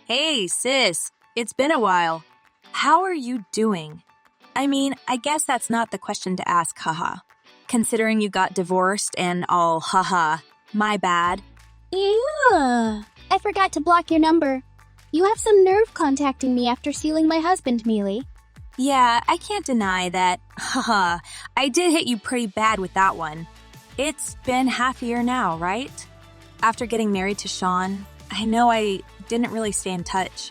Hey, sis, it's been a while. How are you doing? I mean, I guess that's not the question to ask, haha. Considering you got divorced and all, haha, my bad. Yeah, I forgot to block your number. You have some nerve contacting me after stealing my husband, Mealy. Yeah, I can't deny that, haha, I did hit you pretty bad with that one. It's been half a year now, right? After getting married to Sean, I know I didn't really stay in touch.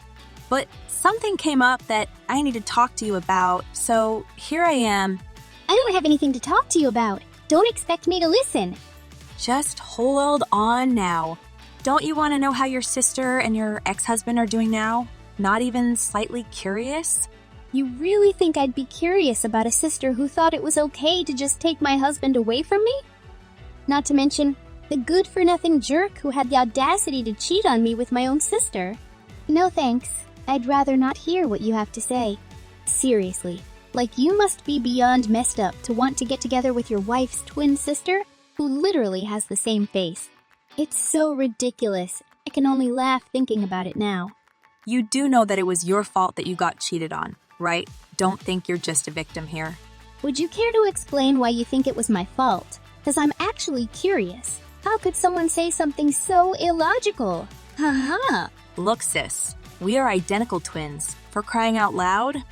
But something came up that I need to talk to you about, so here I am. I don't have anything to talk to you about. Don't expect me to listen. Just hold on now. Don't you want to know how your sister and your ex-husband are doing now? Not even slightly curious? You really think I'd be curious about a sister who thought it was okay to just take my husband away from me? Not to mention the good-for-nothing jerk who had the audacity to cheat on me with my own sister. No thanks. I'd rather not hear what you have to say. Seriously, like you must be beyond messed up to want to get together with your wife's twin sister, who literally has the same face. It's so ridiculous. I can only laugh thinking about it now. You do know that it was your fault that you got cheated on, right? Don't think you're just a victim here. Would you care to explain why you think it was my fault? Because I'm actually curious. How could someone say something so illogical? Haha. Look, sis, we are identical twins. For crying out loud,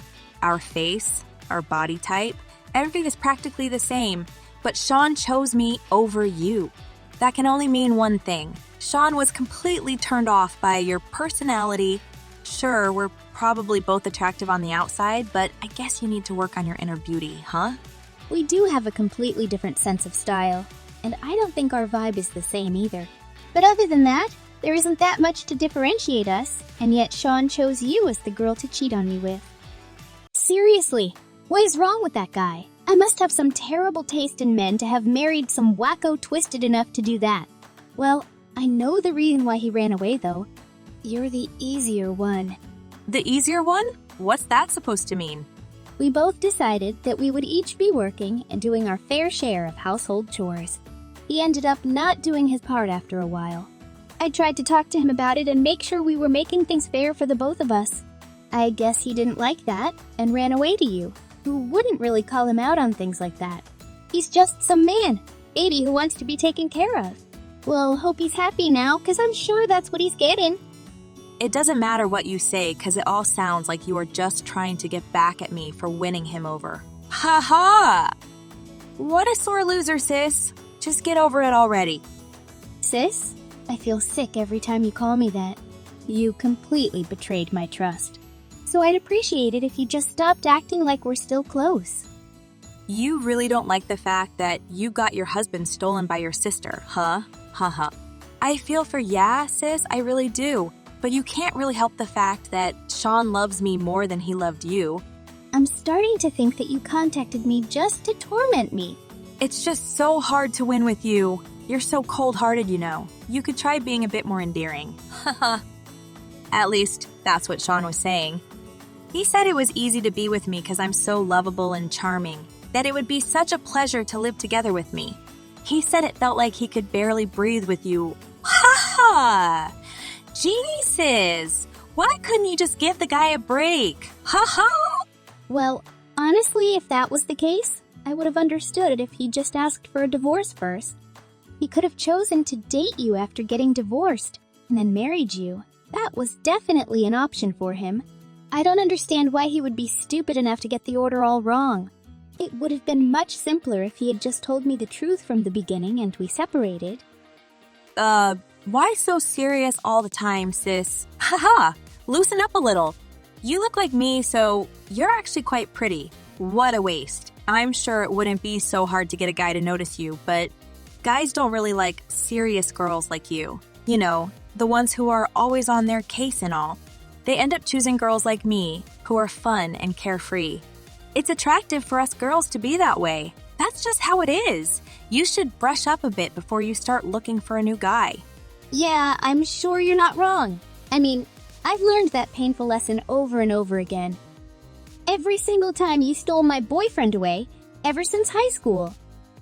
our face, our body type, everything is practically the same. But Sean chose me over you. That can only mean one thing. Sean was completely turned off by your personality. Sure, we're probably both attractive on the outside, but I guess you need to work on your inner beauty, huh? We do have a completely different sense of style, and I don't think our vibe is the same either. But other than that, there isn't that much to differentiate us, and yet Sean chose you as the girl to cheat on me with. Seriously, what is wrong with that guy? I must have some terrible taste in men to have married some wacko twisted enough to do that. Well, I know the reason why he ran away, though. You're the easier one. The easier one? What's that supposed to mean? We both decided that we would each be working and doing our fair share of household chores. He ended up not doing his part after a while. I tried to talk to him about it and make sure we were making things fair for the both of us. I guess he didn't like that and ran away to you, who wouldn't really call him out on things like that. He's just some man, baby who wants to be taken care of. Well, hope he's happy now, 'cause I'm sure that's what he's getting. It doesn't matter what you say, because it all sounds like you are just trying to get back at me for winning him over. Ha ha! What a sore loser, sis. Just get over it already. Sis? I feel sick every time you call me that. You completely betrayed my trust. So I'd appreciate it if you just stopped acting like we're still close. You really don't like the fact that you got your husband stolen by your sister, huh? Haha. I feel for yeah, sis, I really do. But you can't really help the fact that Sean loves me more than he loved you. I'm starting to think that you contacted me just to torment me. It's just so hard to win with you. You're so cold-hearted, you know. You could try being a bit more endearing. Haha. At least, that's what Sean was saying. He said it was easy to be with me because I'm so lovable and charming, that it would be such a pleasure to live together with me. He said it felt like he could barely breathe with you. Ha-ha! Jesus! Why couldn't you just give the guy a break? Ha-ha! Well, honestly, if that was the case, I would have understood if he just asked for a divorce first. He could have chosen to date you after getting divorced and then married you. That was definitely an option for him. I don't understand why he would be stupid enough to get the order all wrong. It would have been much simpler if he had just told me the truth from the beginning and we separated. Why so serious all the time, sis? Haha, loosen up a little. You look like me, so you're actually quite pretty. What a waste. I'm sure it wouldn't be so hard to get a guy to notice you, but guys don't really like serious girls like you. You know, the ones who are always on their case and all. They end up choosing girls like me, who are fun and carefree. It's attractive for us girls to be that way. That's just how it is. You should brush up a bit before you start looking for a new guy. Yeah, I'm sure you're not wrong. I mean, I've learned that painful lesson over and over again. Every single time you stole my boyfriend away, ever since high school.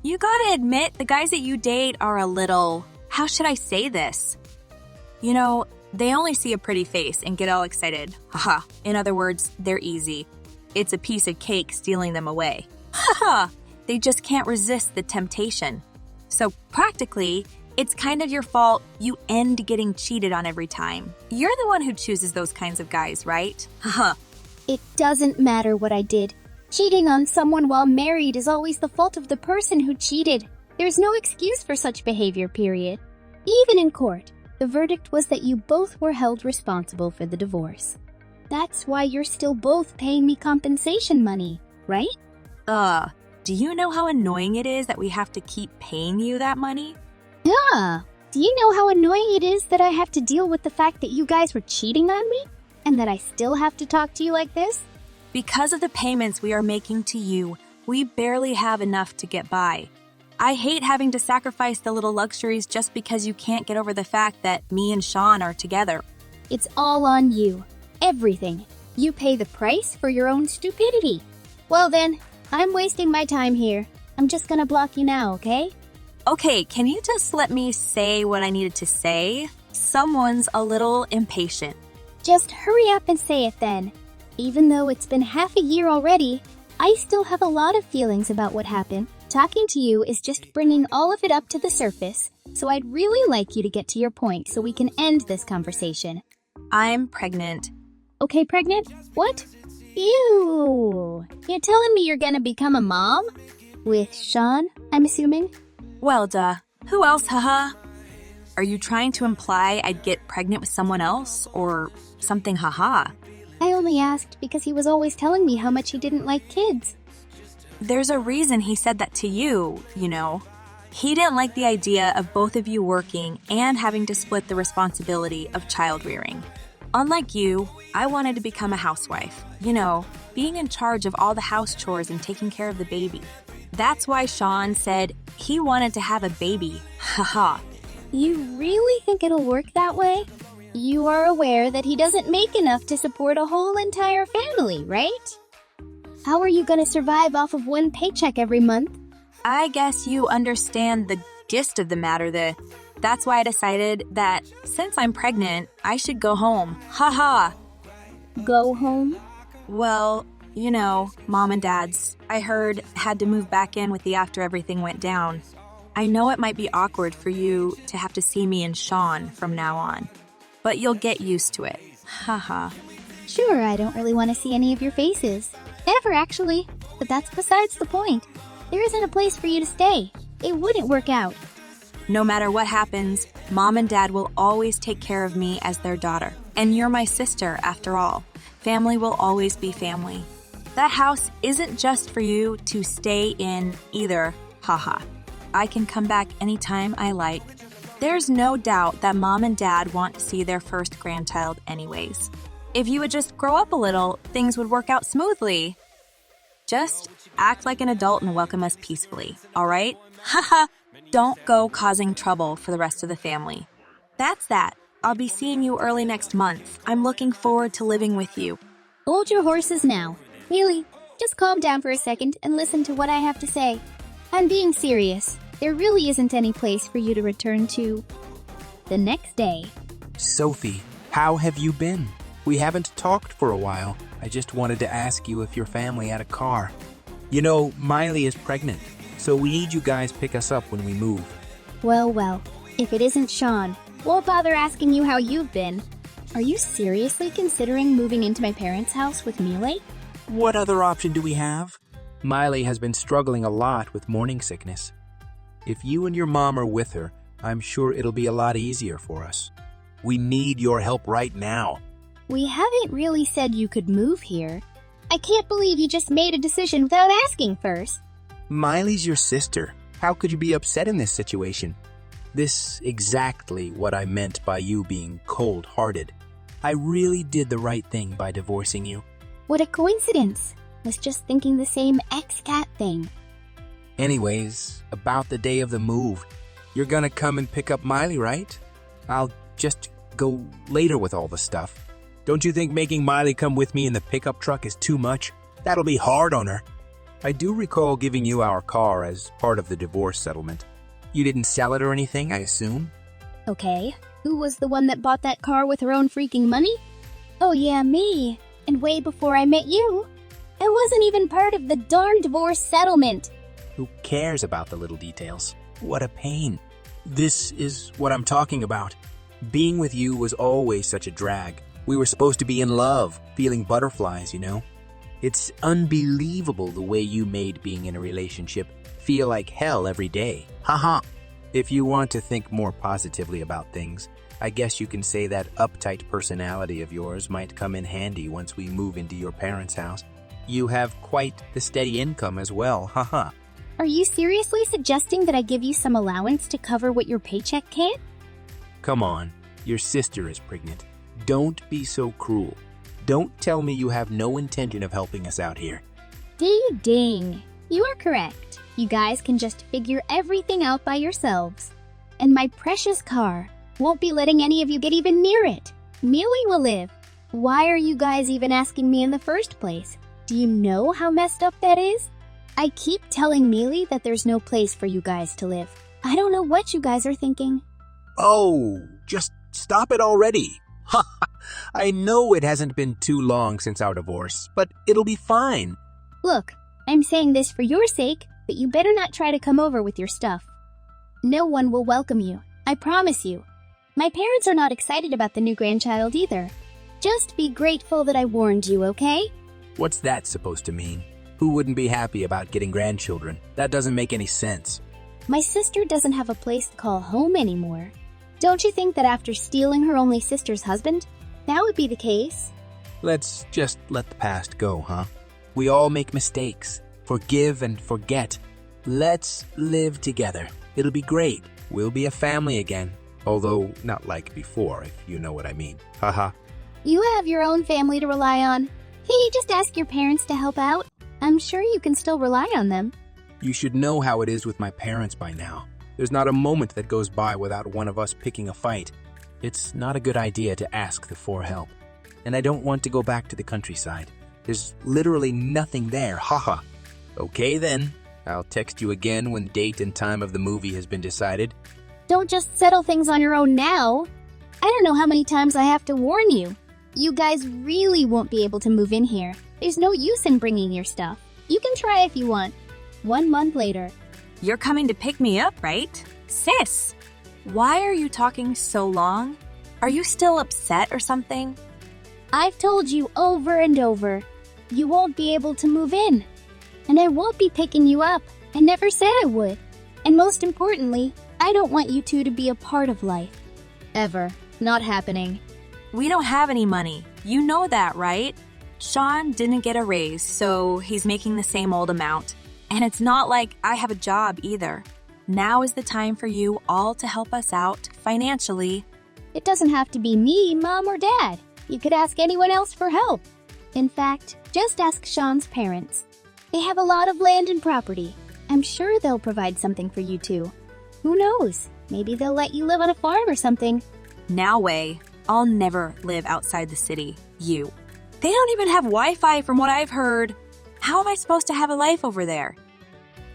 You gotta admit, the guys that you date are a little... How should I say this? You know, They only see a pretty face and get all excited. Haha. In other words, they're easy. It's a piece of cake stealing them away. Haha. They just can't resist the temptation. So practically, it's kind of your fault you end getting cheated on every time. You're the one who chooses those kinds of guys, right? Haha. It doesn't matter what I did. Cheating on someone while married is always the fault of the person who cheated. There's no excuse for such behavior, period. Even in court, the verdict was that you both were held responsible for the divorce. That's why you're still both paying me compensation money, right? Do you know how annoying it is that we have to keep paying you that money? Yeah. Do you know how annoying it is that I have to deal with the fact that you guys were cheating on me? And that I still have to talk to you like this? Because of the payments we are making to you, we barely have enough to get by. I hate having to sacrifice the little luxuries just because you can't get over the fact that me and Sean are together. It's all on you. Everything. You pay the price for your own stupidity. Well then, I'm wasting my time here. I'm just gonna block you now, okay? Okay, can you just let me say what I needed to say? Someone's a little impatient. Just hurry up and say it then. Even though it's been half a year already, I still have a lot of feelings about what happened. Talking to you is just bringing all of it up to the surface, so I'd really like you to get to your point so we can end this conversation. I'm pregnant. Okay, pregnant? What? Ew! You're telling me you're gonna become a mom? With Sean, I'm assuming? Well, duh. Who else, haha? Are you trying to imply I'd get pregnant with someone else or something, haha? I only asked because he was always telling me how much he didn't like kids. There's a reason he said that to you, you know. He didn't like the idea of both of you working and having to split the responsibility of child rearing. Unlike you, I wanted to become a housewife. You know, being in charge of all the house chores and taking care of the baby. That's why Sean said he wanted to have a baby. Haha. You really think it'll work that way? You are aware that he doesn't make enough to support a whole entire family, right? How are you gonna survive off of one paycheck every month? I guess you understand the gist of the matter. That's why I decided that since I'm pregnant, I should go home. Haha. Go home? Well, you know, mom and dad's, I heard, had to move back in with you after everything went down. I know it might be awkward for you to have to see me and Sean from now on, but you'll get used to it. Haha. Sure, I don't really want to see any of your faces. Ever, actually. But that's besides the point. There isn't a place for you to stay. It wouldn't work out. No matter what happens, mom and dad will always take care of me as their daughter. And you're my sister, after all. Family will always be family. That house isn't just for you to stay in either. Haha. I can come back anytime I like. There's no doubt that mom and dad want to see their first grandchild anyways. If you would just grow up a little, things would work out smoothly. Just act like an adult and welcome us peacefully, all right? Haha. Don't go causing trouble for the rest of the family. That's that. I'll be seeing you early next month. I'm looking forward to living with you. Hold your horses now. Really, just calm down for a second and listen to what I have to say. I'm being serious. There really isn't any place for you to return to. The next day. Sophie, how have you been? We haven't talked for a while. I just wanted to ask you if your family had a car. You know, Miley is pregnant, so we need you guys pick us up when we move. Well, if it isn't Sean, won't bother asking you how you've been. Are you seriously considering moving into my parents' house with Miley? What other option do we have? Miley has been struggling a lot with morning sickness. If you and your mom are with her, I'm sure it'll be a lot easier for us. We need your help right now. We haven't really said you could move here. I can't believe you just made a decision without asking first. Miley's your sister. How could you be upset in this situation? This exactly what I meant by you being cold-hearted. I really did the right thing by divorcing you. What a coincidence. Was just thinking the same ex-cat thing. Anyways, about the day of the move. You're gonna come and pick up Miley, right? I'll just go later with all the stuff. Don't you think making Miley come with me in the pickup truck is too much? That'll be hard on her. I do recall giving you our car as part of the divorce settlement. You didn't sell it or anything, I assume? Okay, Who was the one that bought that car with her own freaking money? Oh yeah, me. And way before I met you. I wasn't even part of the darn divorce settlement. Who cares about the little details? What a pain. This is what I'm talking about. Being with you was always such a drag. We were supposed to be in love, feeling butterflies, you know? It's unbelievable the way you made being in a relationship feel like hell every day. Haha. If you want to think more positively about things, I guess you can say that uptight personality of yours might come in handy once we move into your parents' house. You have quite the steady income as well, haha. Are you seriously suggesting that I give you some allowance to cover what your paycheck can't? Come on, your sister is pregnant. Don't be so cruel. Don't tell me you have no intention of helping us out here. Ding ding. You are correct. You guys can just figure everything out by yourselves. And my precious car won't be letting any of you get even near it. Mealy will live. Why are you guys even asking me in the first place? Do you know how messed up that is? I keep telling Mealy that there's no place for you guys to live. I don't know what you guys are thinking. Oh, just stop it already. Ha! I know it hasn't been too long since our divorce, but it'll be fine. Look, I'm saying this for your sake, but you better not try to come over with your stuff. No one will welcome you, I promise you. My parents are not excited about the new grandchild either. Just be grateful that I warned you, okay? What's that supposed to mean? Who wouldn't be happy about getting grandchildren? That doesn't make any sense. My sister doesn't have a place to call home anymore. Don't you think that after stealing her only sister's husband, that would be the case? Let's just let the past go, huh? We all make mistakes. Forgive and forget. Let's live together. It'll be great. We'll be a family again. Although, not like before, if you know what I mean. Haha. You have your own family to rely on. Can you just ask your parents to help out? I'm sure you can still rely on them. You should know how it is with my parents by now. There's not a moment that goes by without one of us picking a fight. It's not a good idea to ask them for help. And I don't want to go back to the countryside. There's literally nothing there, haha. Okay then, I'll text you again when the date and time of the movie has been decided. Don't just settle things on your own now. I don't know how many times I have to warn you. You guys really won't be able to move in here. There's no use in bringing your stuff. You can try if you want. 1 month later. You're coming to pick me up, right? Sis, why are you talking so long? Are you still upset or something? I've told you over and over. You won't be able to move in. And I won't be picking you up. I never said I would. And most importantly, I don't want you two to be a part of life. Ever. Not happening. We don't have any money. You know that, right? Sean didn't get a raise, so he's making the same old amount. And it's not like I have a job either. Now is the time for you all to help us out financially. It doesn't have to be me, Mom, or Dad. You could ask anyone else for help. In fact, just ask Sean's parents. They have a lot of land and property. I'm sure they'll provide something for you two. Who knows? Maybe they'll let you live on a farm or something. Now, Way, I'll never live outside the city. You. They don't even have Wi-Fi from what I've heard. How am I supposed to have a life over there?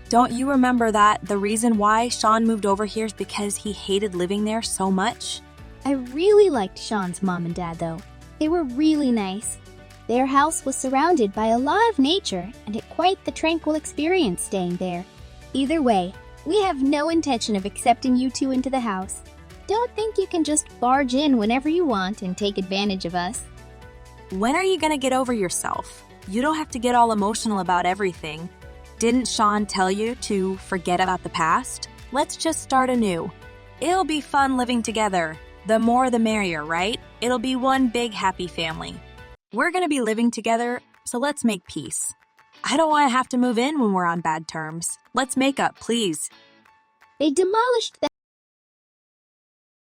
Don't you remember that the reason why Sean moved over here is because he hated living there so much? I really liked Sean's mom and dad, though. They were really nice. Their house was surrounded by a lot of nature, and it quite the tranquil experience staying there. Either way, we have no intention of accepting you two into the house. Don't think you can just barge in whenever you want and take advantage of us. When are you gonna get over yourself? You don't have to get all emotional about everything. Didn't Sean tell you to forget about the past? Let's just start anew. It'll be fun living together. The more the merrier, right? It'll be one big happy family. We're gonna be living together, so let's make peace. I don't want to have to move in when we're on bad terms. Let's make up, please. They demolished the